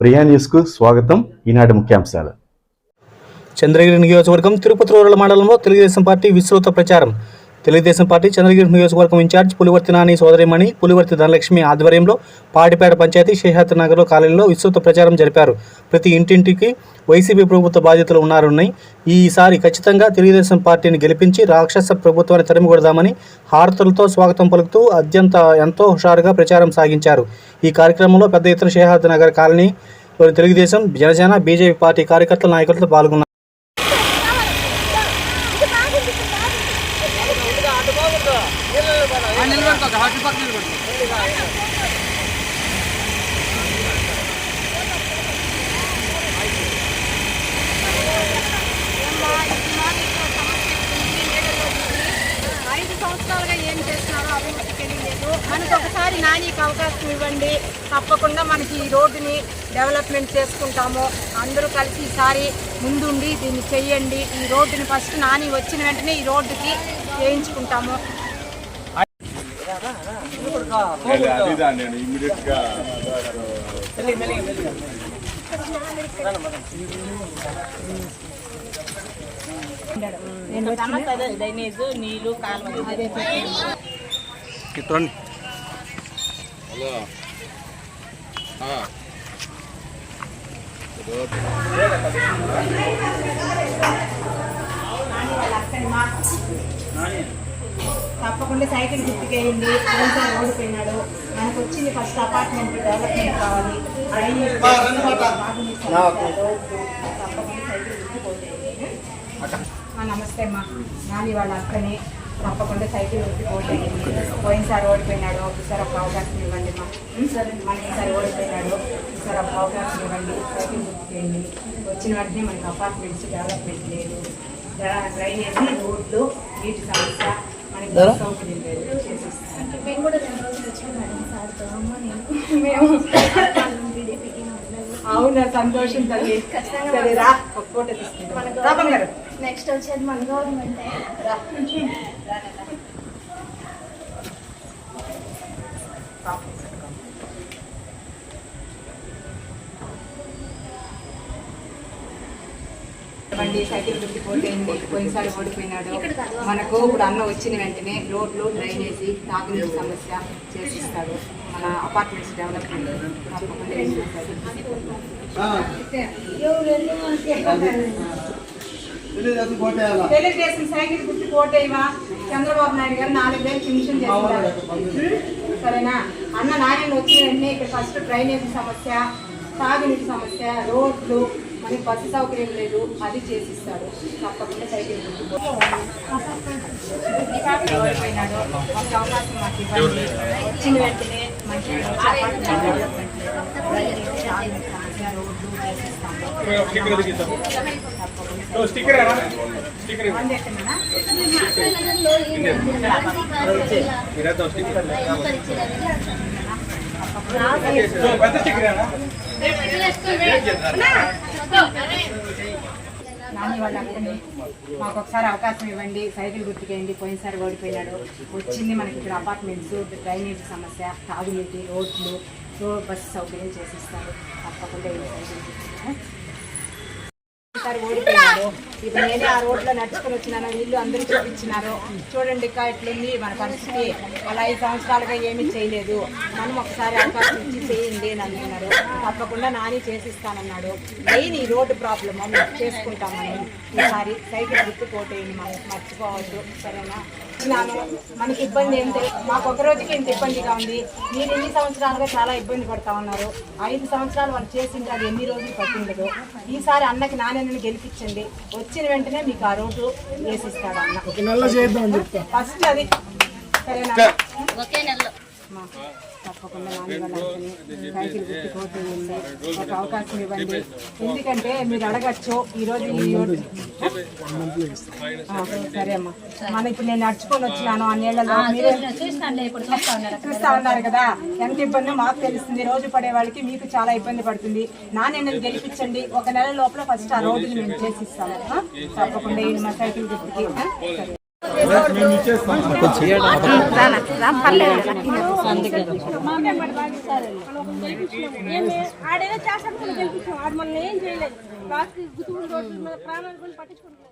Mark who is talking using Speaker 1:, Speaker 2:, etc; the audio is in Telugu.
Speaker 1: ప్రియా న్యూస్కు స్వాగతం. ఈనాటి ముఖ్యాంశాలు.
Speaker 2: చంద్రగిరి నియోజకవర్గం తిరుపతి రూరల్ మండలంలో తెలుగుదేశం పార్టీ విస్తృత ప్రచారం. తెలుగుదేశం పార్టీ చంద్రగిరి నియోజకవర్గం ఇన్ఛార్జ్ పులివర్తి నాని సోదరిమణి పులివర్తి ధనలక్ష్మి ఆధ్వర్యంలో పాటిపేట పంచాయతీ శేషాద్రి నగర్లో కాలనీలో విస్తృత ప్రచారం జరిపారు. ప్రతి ఇంటింటికి వైసీపీ ప్రభుత్వ బాధ్యతలు ఉన్నారని, ఈసారి ఖచ్చితంగా తెలుగుదేశం పార్టీని గెలిపించి రాక్షస ప్రభుత్వాన్ని తరిమికొడదామని హారతులతో స్వాగతం పలుకుతూ ఎంతో హుషారుగా ప్రచారం సాగించారు. ఈ కార్యక్రమంలో పెద్ద ఎత్తున Seshadri Nagar colony Telugu Desam, Janasena, BJP party కార్యకర్తల నాయకులతో పాల్గొన్నారు.
Speaker 3: సంవత్సరాలుగా ఏం చేస్తున్నారో అభివృద్ధి తెలియలేదు. మనకు ఒకసారి నానికి అవకాశం ఇవ్వండి, తప్పకుండా మనకి ఈ రోడ్డుని డెవలప్మెంట్ చేసుకుంటాము. అందరూ కలిసి ఈసారి ముందుండి దీన్ని చెయ్యండి. ఈ రోడ్డుని ఫస్ట్ నాని వచ్చిన వెంటనే ఈ రోడ్డుకి చేయించుకుంటాము. డ్రైనేజ్ నీళ్లు కాలువ తప్పకుండా సైకిల్ గుర్తుకేయండి. ఓడిపోయినాడు. మనకు వచ్చింది ఫస్ట్ అపార్ట్మెంట్ డెవలప్మెంట్ కావాలి. నమస్తే అమ్మా. నాని వాళ్ళ అక్కని తప్పకుండా సైకిల్ గుర్తుకోటేయండి. పోయినసారి ఓడిపోయినాడు, ఒకసారి ఒక అవకాశం ఇవ్వండి అమ్మా. మనకి ఈసారి ఓడిపోయినాడు, ఈసారి ఒక అవకాశం ఇవ్వండి. సైకిల్ గుర్తుకేయండి. వచ్చిన వెంటనే మనకి అపార్ట్మెంట్స్ డెవలప్మెంట్ లేదు, డ్రైనేజ్, రోడ్లు, నీటి సమస్య, మనకి సౌకర్యం లేదు చేసేస్తాను. మేము కూడా 2 రోజులు వచ్చాము మేడం సార్తో. మేము అవునా, సంతోషం తల్లి. సరేరా, ఒక ఫోటో తీసుకుంటాం. నెక్స్ట్ వచ్చేది మన గవర్నమెంట్. సైకిల్ గుర్తు పోటేయండి. పోయినసారి ఓడిపోయినాడు. మనకు ఇప్పుడు అన్న వచ్చిన వెంటనే రోడ్లు, డ్రైనేజీ, తాగునీటి సమస్య చేసిస్తాడు. మన అపార్ట్మెంట్స్ డెవలప్మెంట్ తప్పకుండా తెలుగుదేశం సైకిల్ గుర్తు కోటేయమా. చంద్రబాబు నాయుడు గారు 4,000 పెన్షన్ చేస్తున్నారు. సరేనా అన్న? నాయన వచ్చిన వెంటనే ఇక్కడ ఫస్ట్ డ్రైనేజీ సమస్య, తాగునీటి సమస్య, రోడ్లు, మనకి బస్సు సౌకర్యం లేదు, అది చేసిస్తాడు. తప్పకుండా సైకిల్ గుర్తు ఓడిపోయినాడు. ఒక అవకాశం మాకు ఇవ్వండి. వచ్చిన వెంటనే మంచి డెవలప్మెంట్ సమస్య, రోడ్లు చేసిస్తాము. నాని వాళ్ళ అక్కని మాకు ఒకసారి అవకాశం ఇవ్వండి, సైకిల్ గుర్తుకేయండి. పోయినసారి ఓడిపోయినాడు. వచ్చింది మనకి ఇక్కడ అపార్ట్మెంట్స్, డ్రైనేజ్ సమస్య, తాగునీటి, రోడ్లు, బస్సు సౌకర్యం చేసిస్తారు. తప్పకుండా ఈసారి ఓడిపోయినాడు. ఇప్పుడు నేనే ఆ రోడ్లో నడుచుకుని వచ్చినాను. వీళ్ళు అందరూ చూపించినారు. చూడండి ఇక ఎట్లుంది మన పరిస్థితి. అలా 5 సంవత్సరాలుగా ఏమీ చేయలేదు. మనం ఒకసారి అవకాశం ఇచ్చి చేయండి అని అంటున్నారు. తప్పకుండా నాని చేసిస్తానన్నాడు. మెయిన్ ఈ రోడ్డు ప్రాబ్లమ్ చేసుకుంటామని ఈసారి సైకిల్ గుర్తు కోటేయండి. మనం మర్చిపోవద్దు. సరేనా? మనకి ఇబ్బంది ఏం తెలియదు. మాకు ఒక రోజుకి ఇంత ఇబ్బందిగా ఉంది. మీరు ఎన్ని సంవత్సరాలుగా చాలా ఇబ్బంది పడతా ఉన్నారు. 5 సంవత్సరాలు వాళ్ళు చేసింది అది ఎన్ని రోజులు పట్టిండదు. ఈసారి అన్నకి నాణ్యతను గెలిపించండి. వచ్చిన వెంటనే మీకు ఆ రోడ్డు వేసిస్తాడు అన్న. ఫస్ట్ అది సరేనా? తప్పకుండా నాని వాళ్ళ సైకిల్ గుర్తు కోటేయండి. ఒక అవకాశం ఇవ్వండి. ఎందుకంటే మీరు అడగచ్చు ఈరోజు సరే అమ్మా. మన ఇప్పుడు నేను నడుచుకొని వచ్చినాను ఆ నీళ్ళలో చూస్తా ఉన్నారు కదా, ఎంత ఇబ్బందో మాకు తెలుస్తుంది. రోజు పడే వాళ్ళకి మీకు చాలా ఇబ్బంది పడుతుంది. నాణ్యతను గెలిపించండి. 1 నెల లోపల ఫస్ట్ ఆ రోడ్డుని మేము చేసిస్తాము. తప్పకుండా మా సైకిల్ గుర్తుకి
Speaker 4: ఆడేదో చేస్తాను గెలిపించాం ఆడు మనల్ని ఏం చేయలేదు బాగా గుర్తు ప్రాణాలు పట్టించుకుంటున్నాం.